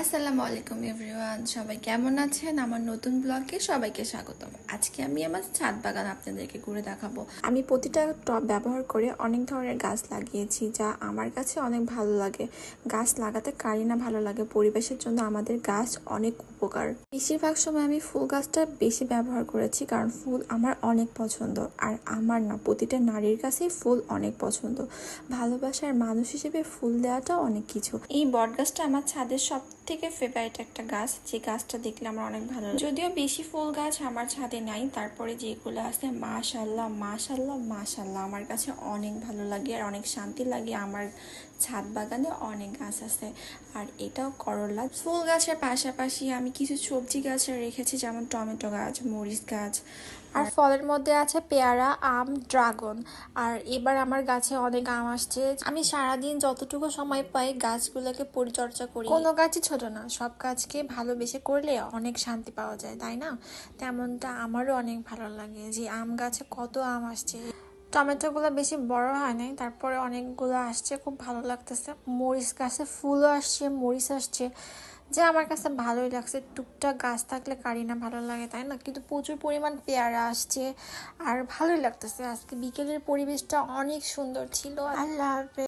আসসালামু আলাইকুম এভরিওয়ান, সবাই কেমন আছেন? আমার নতুন ব্লগে সবাইকে স্বাগতম। আজকে আমি আমার ছাদ বাগান আপনাদেরকে ঘুরে দেখাবো। আমি প্রতিটা টব ব্যবহার করে অনেক ধরনের গাছ লাগিয়েছি, যা আমার কাছে অনেক ভালো লাগে। গাছ লাগাতে কারই না ভালো লাগে, পরিবেশের জন্য আমাদের গাছ অনেক উপকার। বেশিরভাগ সময় আমি ফুল গাছটা বেশি ব্যবহার করেছি, কারণ ফুল আমার অনেক পছন্দ। আর আমার না, প্রতিটা নারীর কাছেই ফুল অনেক পছন্দ। ভালোবাসার মানুষ হিসেবে ফুল দেওয়াটাও অনেক কিছু। এই বট গাছটা আমার ছাদের সব থেকে ফেভারিট একটা গাছ, যে গাছটা দেখলে আমার অনেক ভালো লাগে। যদিও বেশি ফুল গাছ আমার ছাদে নাই, তারপরে যেগুলো আছে মাশাল্লাহ মাশাল্লাহ মাশাল্লাহ আমার কাছে অনেক ভালো লাগে আর অনেক শান্তি লাগে। আমার ছাদ বাগানে অনেক গাছ আছে, আর এটাও করলা। ফুল গাছের পাশাপাশি আমি কিছু সবজি গাছ রেখেছি, যেমন টমেটো গাছ, মরিচ গাছ, আর ফলের মধ্যে আছে পেয়ারা, আম, ড্রাগন। আর এবার আমার গাছে অনেক আম আসছে। আমি সারাদিন যতটুকু সময় পাই গাছগুলোকে পরিচর্যা করি। কোনো গাছই ছোট না, সব গাছকে ভালোবেসে করলে অনেক শান্তি পাওয়া যায়, তাই না? তেমনটা আমারও অনেক ভালো লাগে যে আম গাছে কত আম আসছে। টমেটোগুলো বেশি বড় হয় নাই, তারপরে অনেকগুলো আসছে, খুব ভালো লাগতেছে। মরিচ গাছে ফুলও আসছে, মরিচ আসছে, যা আমার কাছে ভালোই লাগছে। টুকটাক গাছ থাকলে কারি না ভালো লাগে, তাই না? কিন্তু প্রচুর পরিমাণ পেয়ারা আসছে, আর ভালোই লাগতেছে। আজকে বিকেলের পরিবেশটা অনেক সুন্দর ছিল। আল্লাহ হাফেজ।